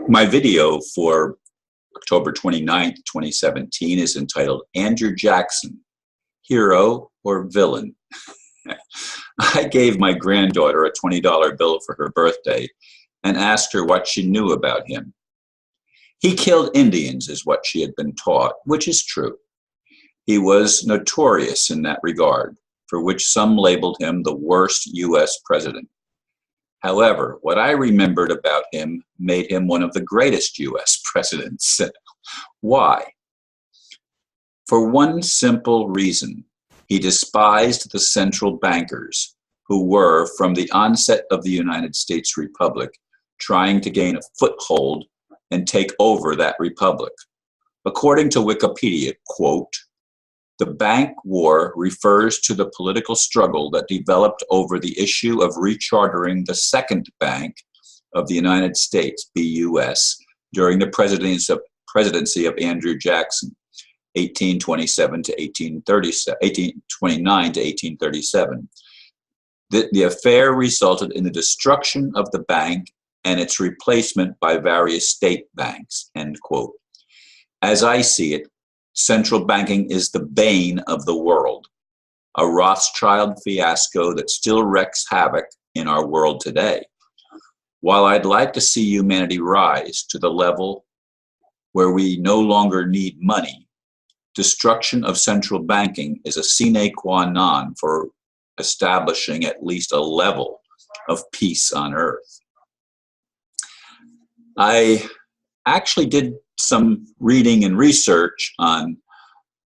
My video for October 29th, 2017 is entitled Andrew Jackson, Hero or Villain? I gave my granddaughter a $20 bill for her birthday and asked her what she knew about him. He killed Indians is what she had been taught, which is true. He was notorious in that regard, for which some labeled him the worst U.S. president. However, what I remembered about him made him one of the greatest U.S. presidents. Why? For one simple reason. He despised the central bankers who were, from the onset of the United States Republic, trying to gain a foothold and take over that republic. According to Wikipedia, quote, "The bank war refers to the political struggle that developed over the issue of rechartering the second bank of the United States, BUS, during the presidency of Andrew Jackson, 1829 to 1837. The affair resulted in the destruction of the bank and its replacement by various state banks," end quote. As I see it, central banking is the bane of the world, a Rothschild fiasco that still wreaks havoc in our world today. While I'd like to see humanity rise to the level where we no longer need money, destruction of central banking is a sine qua non for establishing at least a level of peace on earth. I actually did some reading and research on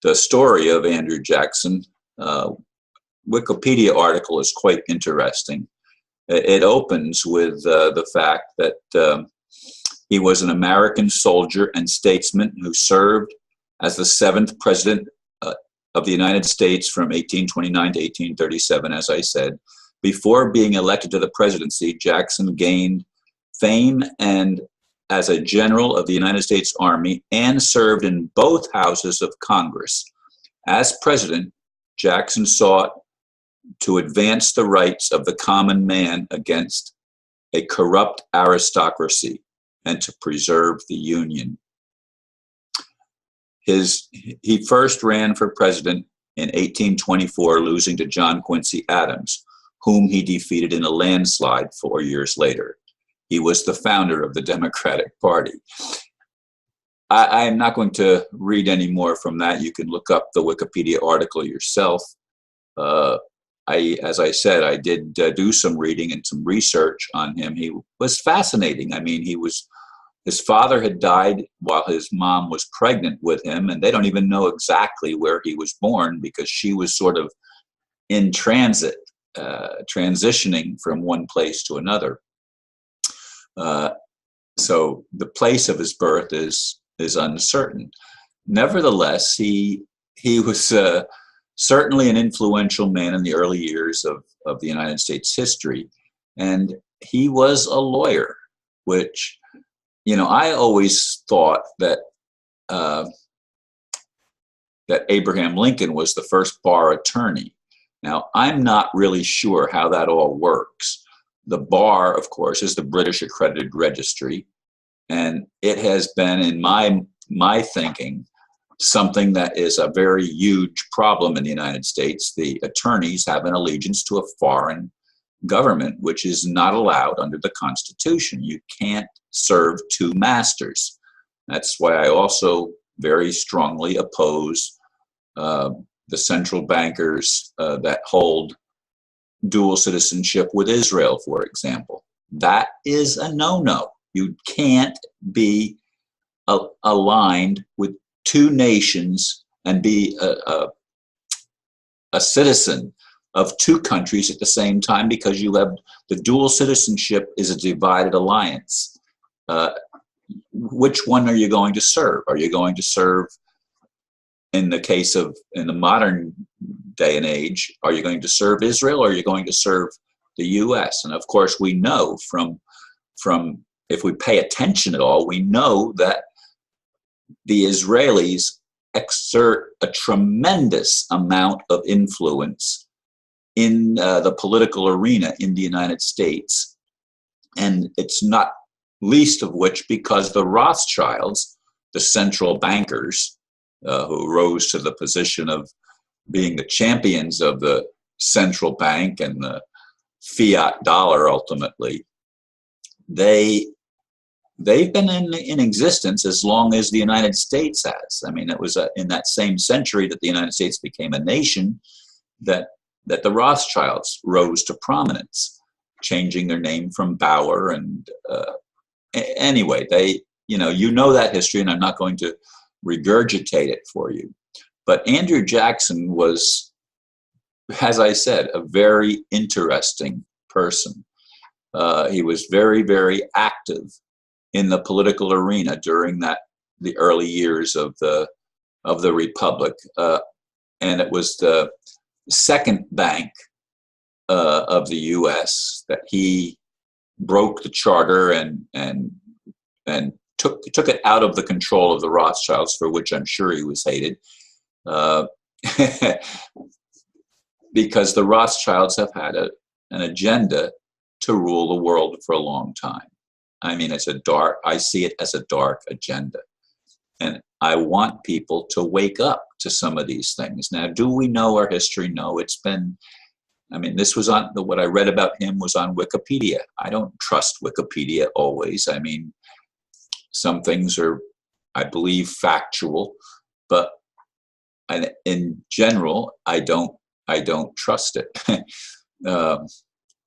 the story of Andrew Jackson. Wikipedia article is quite interesting. It opens with the fact that he was an American soldier and statesman who served as the 7th president of the United States from 1829 to 1837, as I said. Before being elected to the presidency, Jackson gained fame and as a general of the United States Army and served in both houses of Congress. As president, Jackson sought to advance the rights of the common man against a corrupt aristocracy and to preserve the Union. He first ran for president in 1824, losing to John Quincy Adams, whom he defeated in a landslide 4 years later. He was the founder of the Democratic Party. I am not going to read any more from that. You can look up the Wikipedia article yourself. As I said, I did do some reading and some research on him. He was fascinating. I mean, his father had died while his mom was pregnant with him, and they don't even know exactly where he was born because she was sort of in transit, transitioning from one place to another. So the place of his birth is uncertain. Nevertheless, he was certainly an influential man in the early years of the United States history, and he was a lawyer, which, you know, I always thought that that Abraham Lincoln was the first bar attorney. Now, I'm not really sure how that all works. The bar, of course, is the British accredited registry, and it has been, in my thinking, something that is a very huge problem in the United States. The attorneys have an allegiance to a foreign government, which is not allowed under the Constitution. You can't serve two masters. That's why I also very strongly oppose the central bankers that hold dual citizenship with Israel, for example. That is a no-no. You can't be aligned with two nations and be a citizen of two countries at the same time, because you have the dual citizenship is a divided alliance. Which one are you going to serve? Are you going to serve, in the modern day and age, are you going to serve Israel or are you going to serve the U.S.? And of course, we know from if we pay attention at all, we know that the Israelis exert a tremendous amount of influence in the political arena in the United States. And it's not least of which because the Rothschilds, the central bankers, who rose to the position of being the champions of the central bank and the fiat dollar ultimately, they've been in existence as long as the United States has. I mean, it was in that same century that the United States became a nation that the Rothschilds rose to prominence, changing their name from Bauer. And anyway, you know that history, and I'm not going to regurgitate it for you. But Andrew Jackson was, as I said, a very interesting person. He was very, very active in the political arena during the early years of the Republic, and it was the second bank of the U.S. that he broke the charter and took it out of the control of the Rothschilds, for which I'm sure he was hated, because the Rothschilds have had an agenda to rule the world for a long time. I mean, I see it as a dark agenda. And I want people to wake up to some of these things. Now, do we know our history? No, this was what I read about him was on Wikipedia. I don't trust Wikipedia always. I mean, some things are, I believe, factual, but in general, I don't trust it.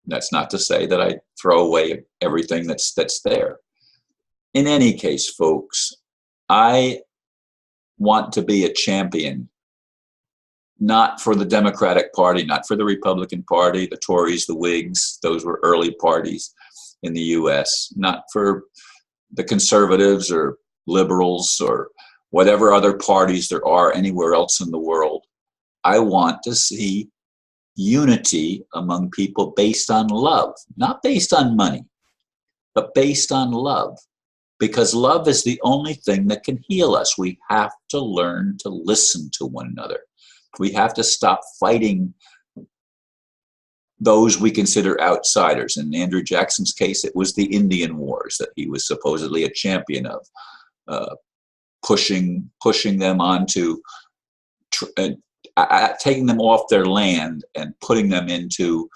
That's not to say that I throw away everything that's there. In any case, folks, I want to be a champion, not for the Democratic Party, not for the Republican Party, the Tories, the Whigs, those were early parties in the US, not for the conservatives or liberals or whatever other parties there are anywhere else in the world. I want to see unity among people based on love, not based on money, but based on love, because love is the only thing that can heal us. We have to learn to listen to one another. We have to stop fighting those we consider outsiders. In Andrew Jackson's case, it was the Indian Wars that he was supposedly a champion of, pushing them onto, taking them off their land and putting them into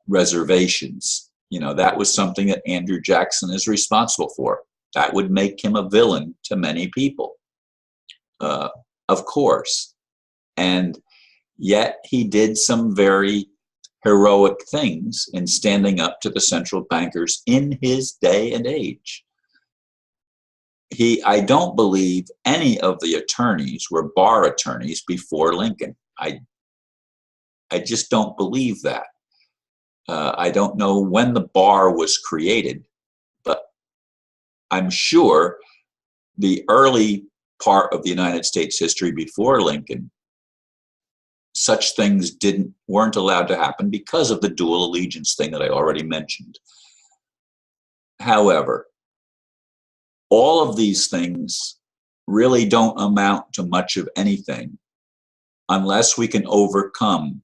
reservations. You know, that was something that Andrew Jackson is responsible for. That would make him a villain to many people, of course. And yet he did some very heroic things in standing up to the central bankers in his day and age. I don't believe any of the attorneys were bar attorneys before Lincoln. I just don't believe that. I don't know when the bar was created, but I'm sure the early part of the United States history before Lincoln, such things weren't allowed to happen because of the dual allegiance thing that I already mentioned. However, all of these things really don't amount to much of anything unless we can overcome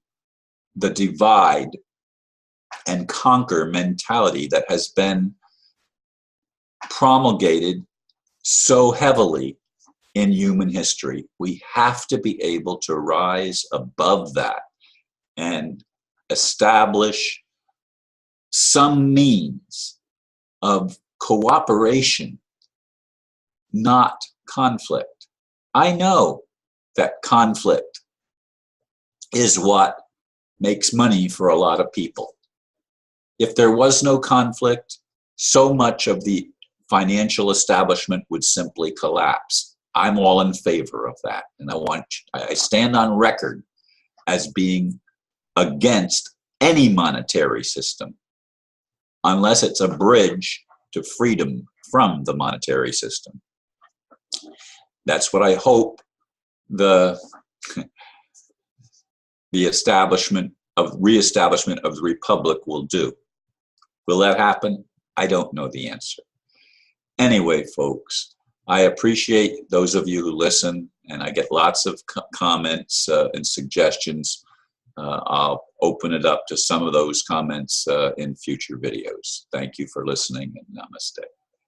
the divide and conquer mentality that has been promulgated so heavily in human history. We have to be able to rise above that and establish some means of cooperation, not conflict. I know that conflict is what makes money for a lot of people. If there was no conflict, so much of the financial establishment would simply collapse. I'm all in favor of that. And I stand on record as being against any monetary system, unless it's a bridge to freedom from the monetary system. That's what I hope the reestablishment of the Republic will do. Will that happen? I don't know the answer. Anyway, folks, I appreciate those of you who listen, and I get lots of comments and suggestions. I'll open it up to some of those comments in future videos. Thank you for listening, and namaste.